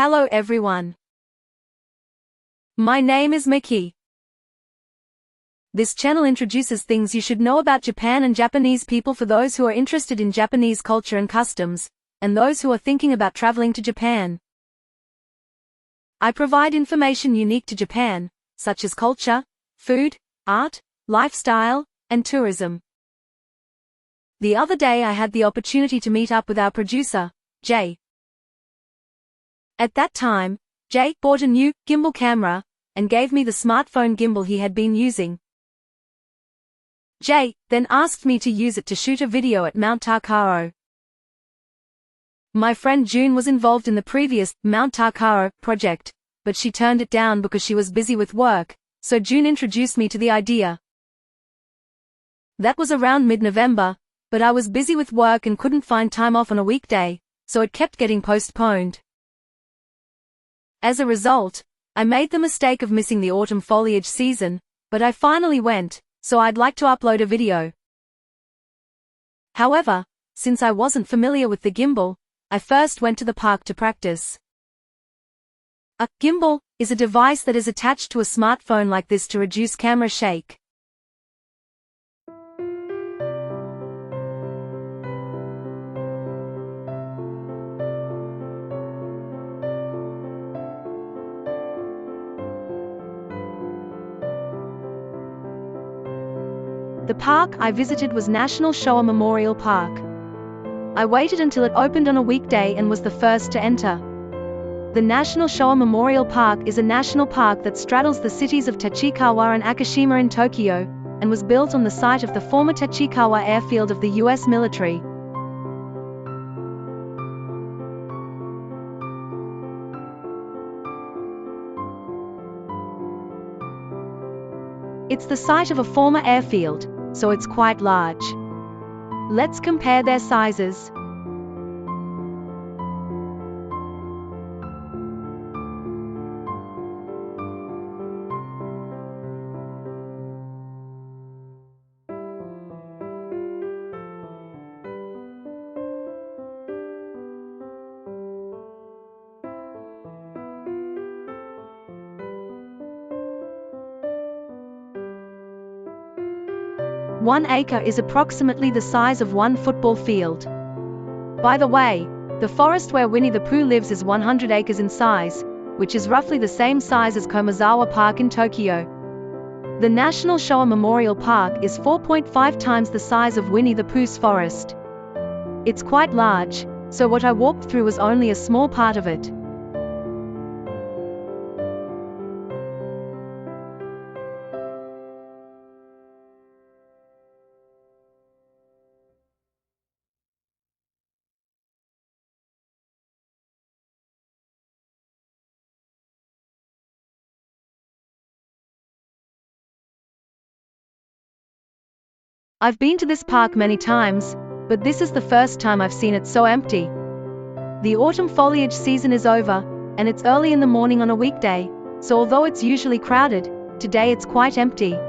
Hello everyone. My name is Miki. This channel introduces things you should know about Japan and Japanese people for those who are interested in Japanese culture and customs, and those who are thinking about traveling to Japan. I provide information unique to Japan, such as culture, food, art, lifestyle, and tourism. The other day I had the opportunity to meet up with our producer, Jay. At that time, Jay bought a new gimbal camera and gave me the smartphone gimbal he had been using. Jay then asked me to use it to shoot a video at Mount Takao. My friend June was involved in the previous Mount Takao project, but she turned it down because she was busy with work, so June introduced me to the idea. That was around mid-November, but I was busy with work and couldn't find time off on a weekday, so it kept getting postponed. As a result, I made the mistake of missing the autumn foliage season, but I finally went, so I'd like to upload a video. However, since I wasn't familiar with the gimbal, I first went to the park to practice. A gimbal is a device that is attached to a smartphone like this to reduce camera shake. The park I visited was National Showa Memorial Park. I waited until it opened on a weekday and was the first to enter. The National Showa Memorial Park is a national park that straddles the cities of Tachikawa and Akashima in Tokyo, and was built on the site of the former Tachikawa airfield of the US military. It's the site of a former airfield, so it's quite large. Let's compare their sizes. One acre is approximately the size of one football field. By the way, the forest where Winnie the Pooh lives is 100 acres in size, which is roughly the same size as Komazawa Park in Tokyo. The National Showa Memorial Park is 4.5 times the size of Winnie the Pooh's forest. It's quite large, so what I walked through was only a small part of it. I've been to this park many times, but this is the first time I've seen it so empty. The autumn foliage season is over, and it's early in the morning on a weekday, so although it's usually crowded, today it's quite empty.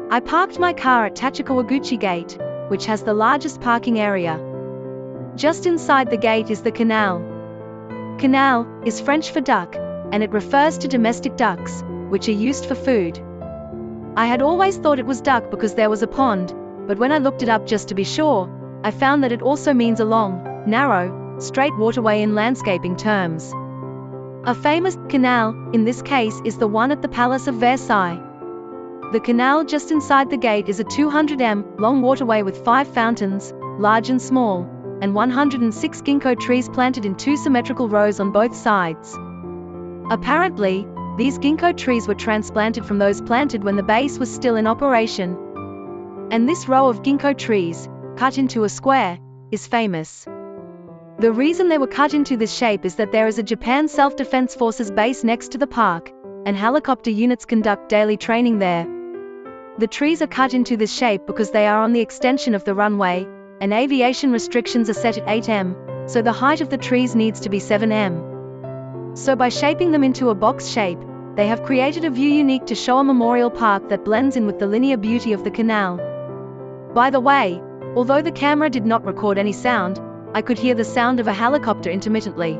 I parked my car at Tachikawaguchi Gate, which has the largest parking area. Just inside the gate is the canal. Canal is French for duck, and it refers to domestic ducks, which are used for food. I had always thought it was duck because there was a pond, but when I looked it up just to be sure, I found that it also means a long, narrow, straight waterway in landscaping terms. A famous canal, in this case, is the one at the Palace of Versailles. The canal just inside the gate is a 200 m long waterway with 5 fountains, large and small, and 106 ginkgo trees planted in 2 symmetrical rows on both sides. Apparently, these ginkgo trees were transplanted from those planted when the base was still in operation. And this row of ginkgo trees, cut into a square, is famous. The reason they were cut into this shape is that there is a Japan Self-Defense Forces base next to the park, and helicopter units conduct daily training there. The trees are cut into this shape because they are on the extension of the runway, and aviation restrictions are set at 8 m, so the height of the trees needs to be 7 m. So by shaping them into a box shape, they have created a view unique to Showa Memorial Park that blends in with the linear beauty of the canal. By the way, although the camera did not record any sound, I could hear the sound of a helicopter intermittently.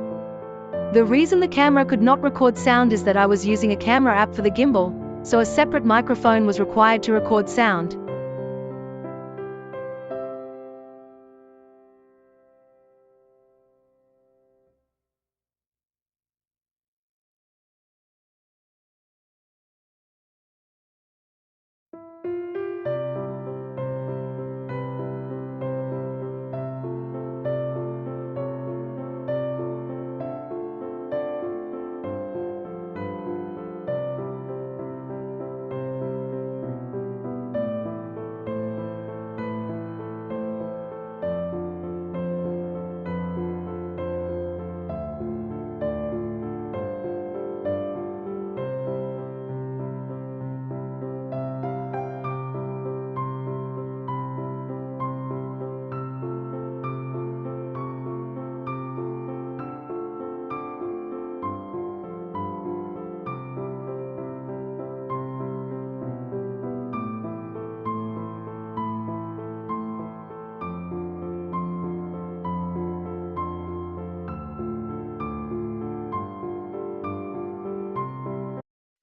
The reason the camera could not record sound is that I was using a camera app for the gimbal, so a separate microphone was required to record sound.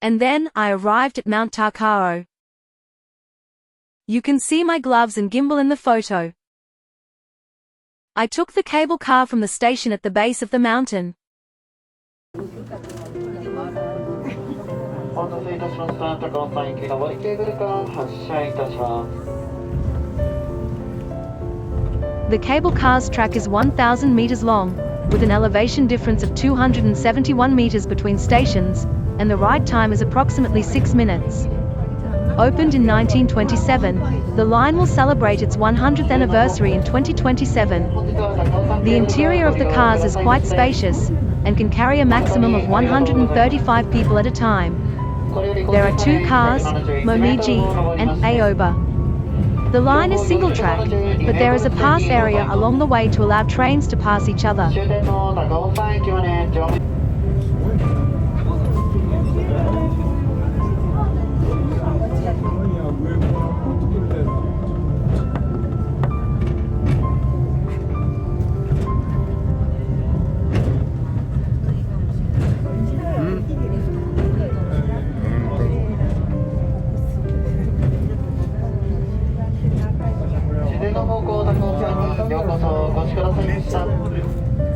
And then, I arrived at Mount Takao. You can see my gloves and gimbal in the photo. I took the cable car from the station at the base of the mountain. The cable car's track is 1,000 meters long, with an elevation difference of 271 meters between stations, and the ride time is approximately 6 minutes. Opened in 1927, the line will celebrate its 100th anniversary in 2027. The interior of the cars is quite spacious, and can carry a maximum of 135 people at a time. There are 2 cars, Momiji and Aoba. The line is single-track, but there is a pass area along the way to allow trains to pass each other.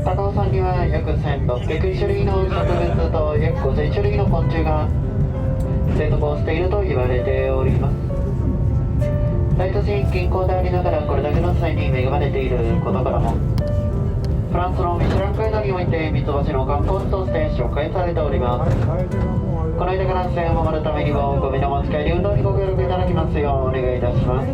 Takao さんには約1600種類の植物と約5000種類の昆虫が生息をしていると言われております。大都市近郊でありながらこれだけの自然に恵まれていることからも、フランスのミシュランガイドにおいて三つ星の観光地として紹介されております。この豊かな自然を守るためにもゴミの持ち帰り運動にご協力いただきますようお願いいたします。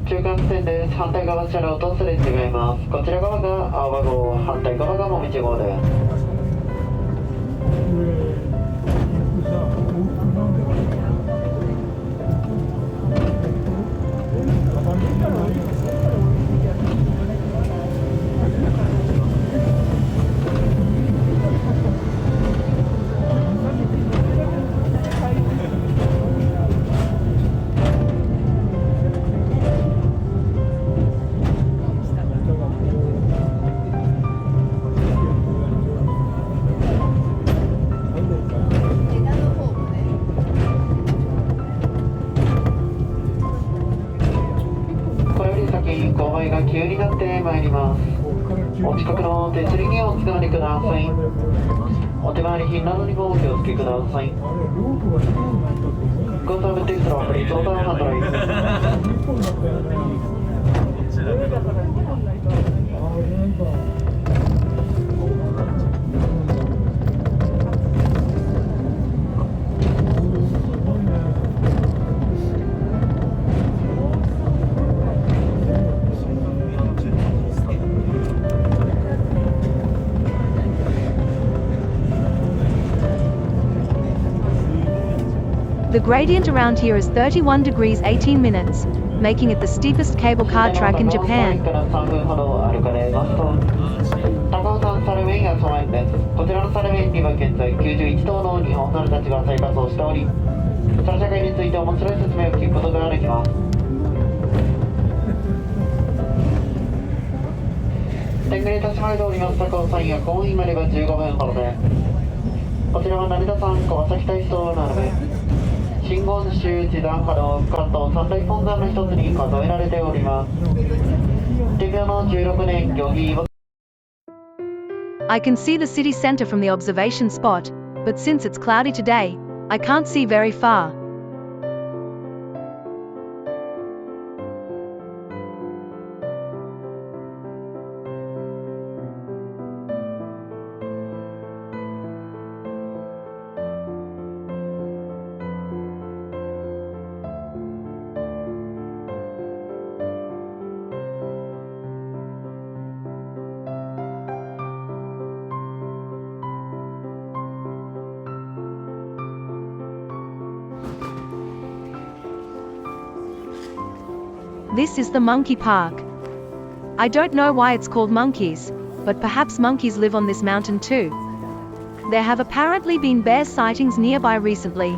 中間地点です。反対側車両とすれ違います。こちら側が青葉号、反対側がもみじ号です。参ります。お近くの手すりにおつかまりください。お手回り品などにもお気をつけください。Go to the next one, please. Hold on, The gradient around here is 31 degrees 18 minutes, making it the steepest cable car track in Japan. 高尾山サルウェイが備えです。こちらのサルウェイには現在91頭の日本猿たちが生活をしており、その社会について面白い説明を聞くことができます。天狗に立ち回りております高尾山薬本今では15分ほどで、こちらは成田山川崎体操並べ真言宗地山波動関東三大本山の一つに数えられております。天狗の16年競技 I can see the city center from the observation spot, but since it's cloudy today, I can't see very far. This is the monkey park. I don't know why it's called monkeys, but perhaps monkeys live on this mountain too. There have apparently been bear sightings nearby recently.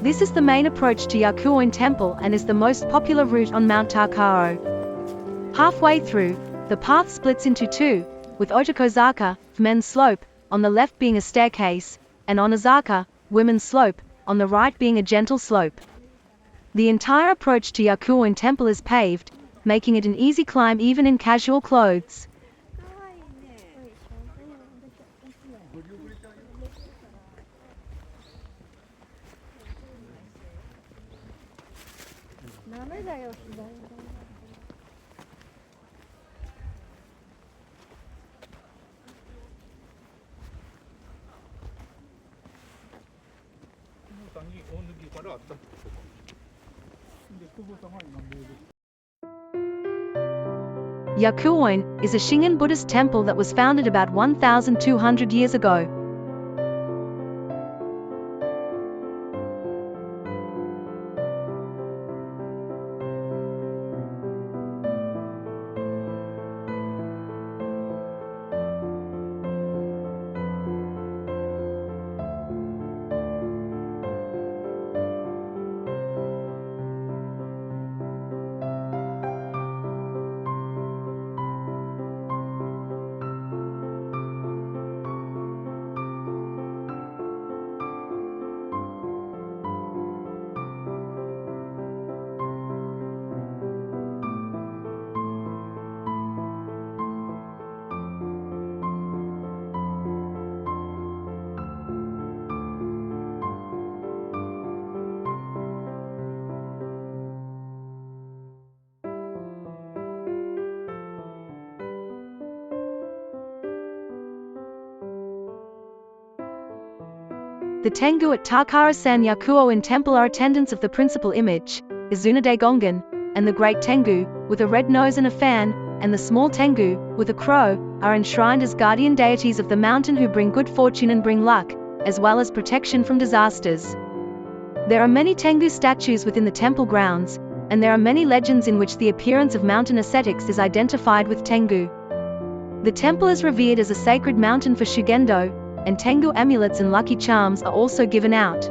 This is the main approach to Yakuoin Temple and is the most popular route on Mount Takao. Halfway through, the path splits into two, with Otakozaka, men's slope, on the left being a staircase, and Onozaka, women's slope, on the right being a gentle slope. The entire approach to Yakuoin Temple is paved, making it an easy climb even in casual clothes. Yakuoin is a Shingon Buddhist temple that was founded about 1,200 years ago. The Tengu at Takara-san Yakuoin Temple are attendants of the principal image, Izuna de Gongen, and the Great Tengu, with a red nose and a fan, and the small Tengu, with a crow, are enshrined as guardian deities of the mountain who bring good fortune and bring luck, as well as protection from disasters. There are many Tengu statues within the temple grounds, and there are many legends in which the appearance of mountain ascetics is identified with Tengu. The temple is revered as a sacred mountain for Shugendo, and Tengu amulets and lucky charms are also given out.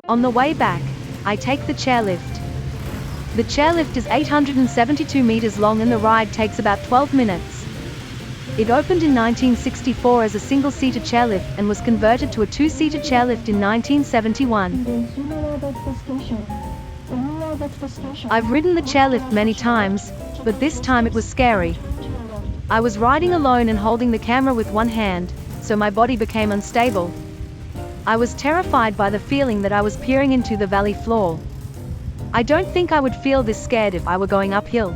On the way back, I take the chairlift. The chairlift is 872 meters long and the ride takes about 12 minutes. It opened in 1964 as a single-seater chairlift and was converted to a two-seater chairlift in 1971. I've ridden the chairlift many times, but this time it was scary. I was riding alone and holding the camera with one hand, so my body became unstable. I was terrified by the feeling that I was peering into the valley floor. I don't think I would feel this scared if I were going uphill.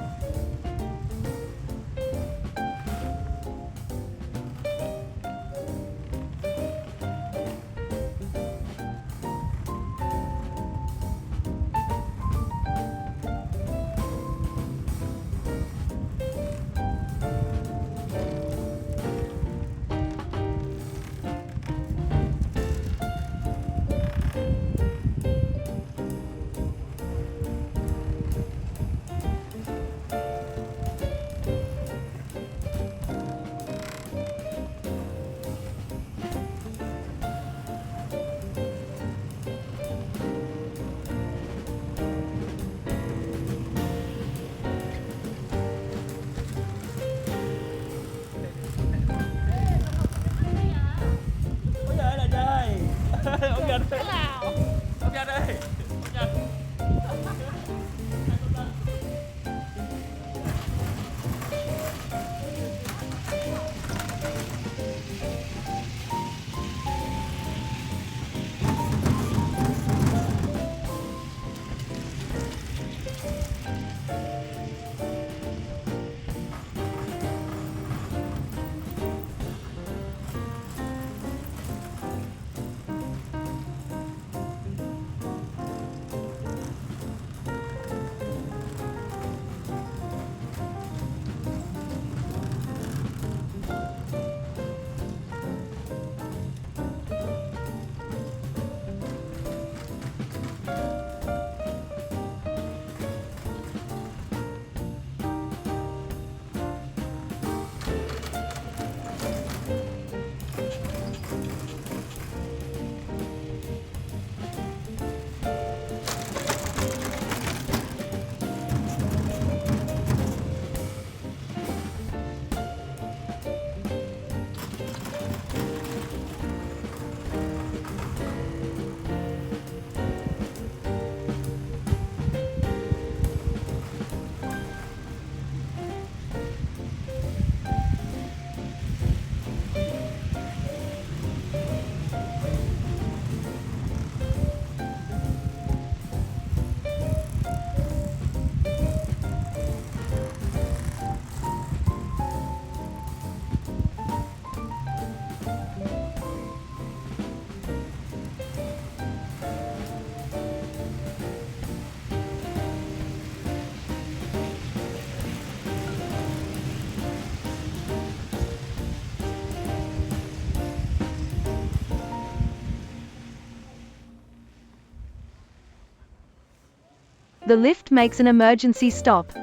The lift makes an emergency stop.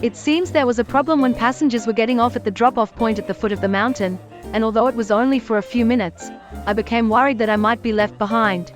It seems there was a problem when passengers were getting off at the drop-off point at the foot of the mountain, and although it was only for a few minutes, I became worried that I might be left behind.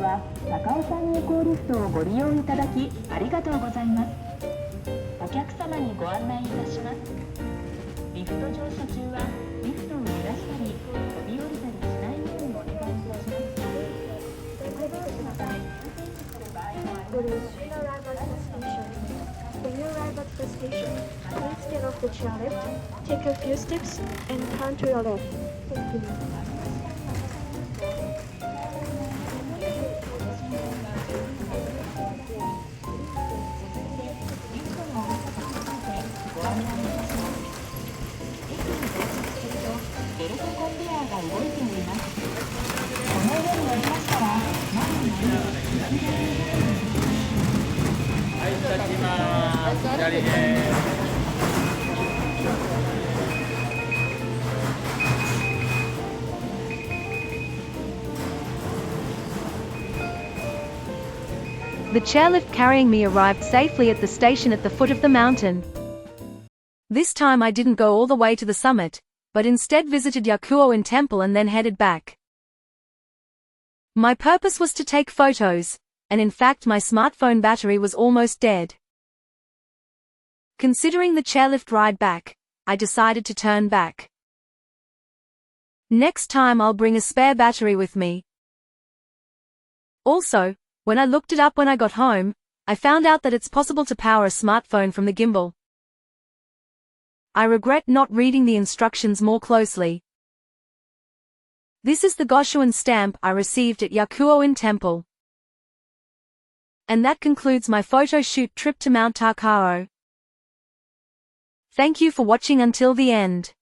は高尾山日光リフトをご利用いただきありがとうございます。お客様にご案内いたします。リフト乗車中はリフトを揺らしたり飛び降りたりしないようにお願いいたします。When you arrive at the station, please get off the chairlift, take a few steps, and turn to your left. Thank you. ベルトコンベヤーが動いております。この上に乗りましたら、前に乗ります。はい、立ちます。左です。The chairlift carrying me arrived safely at the station at the foot of the mountain. This time I didn't go all the way to the summit, but instead visited Yakuo-in temple and then headed back. My purpose was to take photos, and in fact my smartphone battery was almost dead. Considering the chairlift ride back, I decided to turn back. Next time I'll bring a spare battery with me. Also, when I looked it up when I got home, I found out that it's possible to power a smartphone from the gimbal. I regret not reading the instructions more closely. This is the Goshuin stamp I received at Yakuo-in temple. And that concludes my photo shoot trip to Mount Takao. Thank you for watching until the end.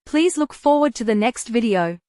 Please look forward to the next video.